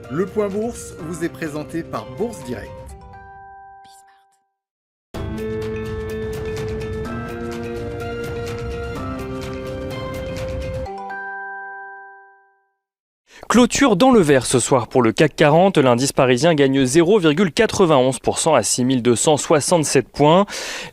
Le Point Bourse vous est présenté par Bourse Direct. Clôture dans le vert ce soir pour le CAC 40. L'indice parisien gagne 0,91% à 6267 points.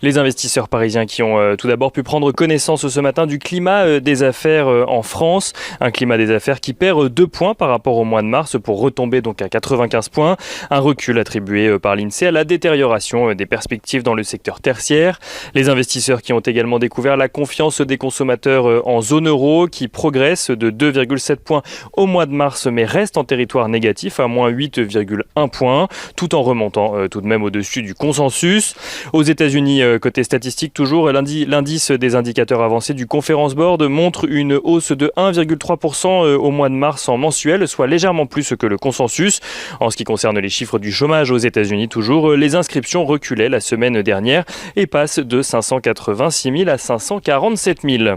Les investisseurs parisiens qui ont tout d'abord pu prendre connaissance ce matin du climat des affaires en France. Un climat des affaires qui perd 2 points par rapport au mois de mars pour retomber donc à 95 points. Un recul attribué par l'INSEE à la détérioration des perspectives dans le secteur tertiaire. Les investisseurs qui ont également découvert la confiance des consommateurs en zone euro qui progresse de 2,7 points au mois de mars mais reste en territoire négatif à moins 8,1 points, tout en remontant tout de même au-dessus du consensus. Aux États-Unis, côté statistique toujours, l'indice des indicateurs avancés du Conference Board montre une hausse de 1,3% au mois de mars en mensuel, soit légèrement plus que le consensus. En ce qui concerne les chiffres du chômage aux États-Unis toujours, les inscriptions reculaient la semaine dernière et passent de 586 000 à 547 000.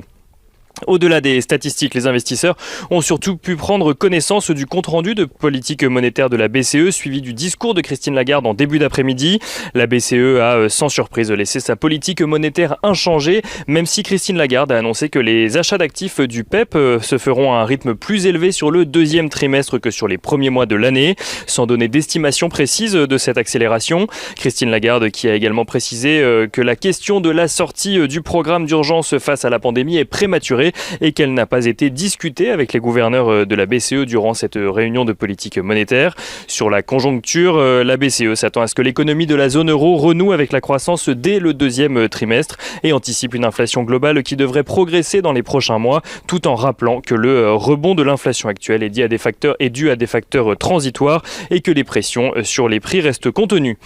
Au-delà des statistiques, les investisseurs ont surtout pu prendre connaissance du compte-rendu de politique monétaire de la BCE, suivi du discours de Christine Lagarde en début d'après-midi. La BCE a sans surprise laissé sa politique monétaire inchangée, même si Christine Lagarde a annoncé que les achats d'actifs du PEP se feront à un rythme plus élevé sur le deuxième trimestre que sur les premiers mois de l'année, sans donner d'estimation précise de cette accélération. Christine Lagarde qui a également précisé que la question de la sortie du programme d'urgence face à la pandémie est prématurée et qu'elle n'a pas été discutée avec les gouverneurs de la BCE durant cette réunion de politique monétaire. Sur la conjoncture, la BCE s'attend à ce que l'économie de la zone euro renoue avec la croissance dès le deuxième trimestre et anticipe une inflation globale qui devrait progresser dans les prochains mois, tout en rappelant que le rebond de l'inflation actuelle est dû à des facteurs transitoires et que les pressions sur les prix restent contenues.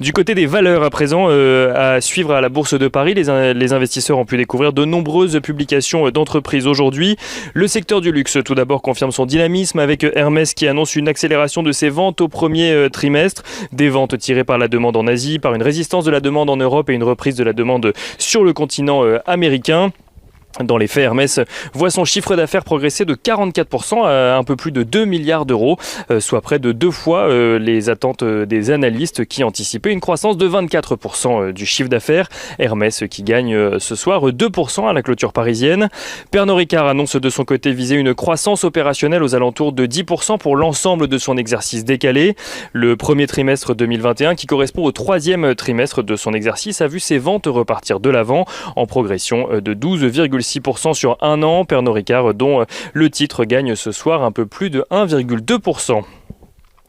Du côté des valeurs à présent, à suivre à la Bourse de Paris, les investisseurs ont pu découvrir de nombreuses publications d'entreprises aujourd'hui. Le secteur du luxe, tout d'abord, confirme son dynamisme avec Hermès qui annonce une accélération de ses ventes au premier trimestre. Des ventes tirées par la demande en Asie, par une résistance de la demande en Europe et une reprise de la demande sur le continent américain. Dans les faits, Hermès voit son chiffre d'affaires progresser de 44% à un peu plus de 2 milliards d'euros, soit près de 2 fois les attentes des analystes qui anticipaient une croissance de 24% du chiffre d'affaires. Hermès qui gagne ce soir 2% à la clôture parisienne. Pernod Ricard annonce de son côté viser une croissance opérationnelle aux alentours de 10% pour l'ensemble de son exercice décalé. Le premier trimestre 2021, qui correspond au troisième trimestre de son exercice, a vu ses ventes repartir de l'avant en progression de 12,6% sur un an. Pernod Ricard, dont le titre gagne ce soir un peu plus de 1,2%.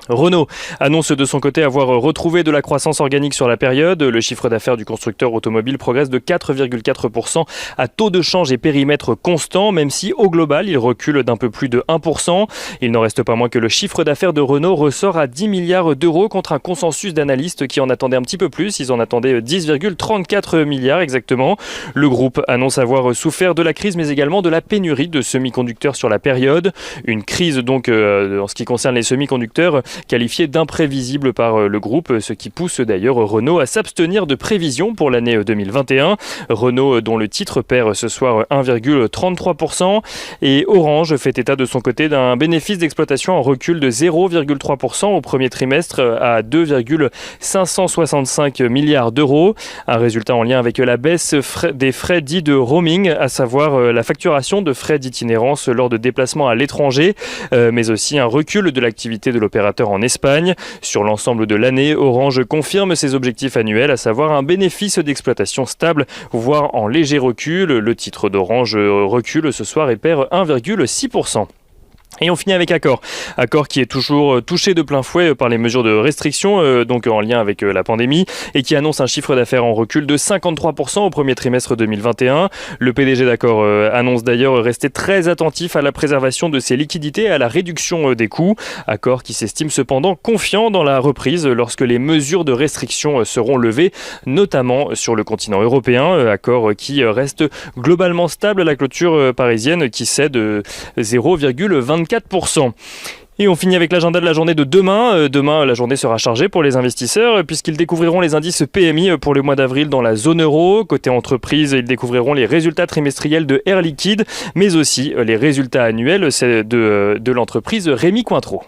Renault annonce de son côté avoir retrouvé de la croissance organique sur la période. Le chiffre d'affaires du constructeur automobile progresse de 4,4% à taux de change et périmètre constant, même si au global il recule d'un peu plus de 1%. Il n'en reste pas moins que le chiffre d'affaires de Renault ressort à 10 milliards d'euros contre un consensus d'analystes qui en attendaient un petit peu plus. Ils en attendaient 10,34 milliards exactement. Le groupe annonce avoir souffert de la crise mais également de la pénurie de semi-conducteurs sur la période. Une crise donc en ce qui concerne les semi-conducteurs qualifié d'imprévisible par le groupe, ce qui pousse d'ailleurs Renault à s'abstenir de prévisions pour l'année 2021. Renault dont le titre perd ce soir 1,33% et Orange fait état de son côté d'un bénéfice d'exploitation en recul de 0,3% au premier trimestre à 2,565 milliards d'euros. Un résultat en lien avec la baisse des frais dits de roaming, à savoir la facturation de frais d'itinérance lors de déplacements à l'étranger, mais aussi un recul de l'activité de l'opérateur en Espagne. Sur l'ensemble de l'année, Orange confirme ses objectifs annuels, à savoir un bénéfice d'exploitation stable, voire en léger recul. Le titre d'Orange recule ce soir et perd 1,6%. Et on finit avec Accor. Accor qui est toujours touché de plein fouet par les mesures de restriction, donc en lien avec la pandémie, et qui annonce un chiffre d'affaires en recul de 53% au premier trimestre 2021. Le PDG d'Accor annonce d'ailleurs rester très attentif à la préservation de ses liquidités et à la réduction des coûts. Accor qui s'estime cependant confiant dans la reprise lorsque les mesures de restriction seront levées, notamment sur le continent européen. Accor qui reste globalement stable à la clôture parisienne, qui cède 0,24%. Et on finit avec l'agenda de la journée de demain. Demain, la journée sera chargée pour les investisseurs puisqu'ils découvriront les indices PMI pour le mois d'avril dans la zone euro. Côté entreprise, ils découvriront les résultats trimestriels de Air Liquide, mais aussi les résultats annuels de l'entreprise Rémy Cointreau.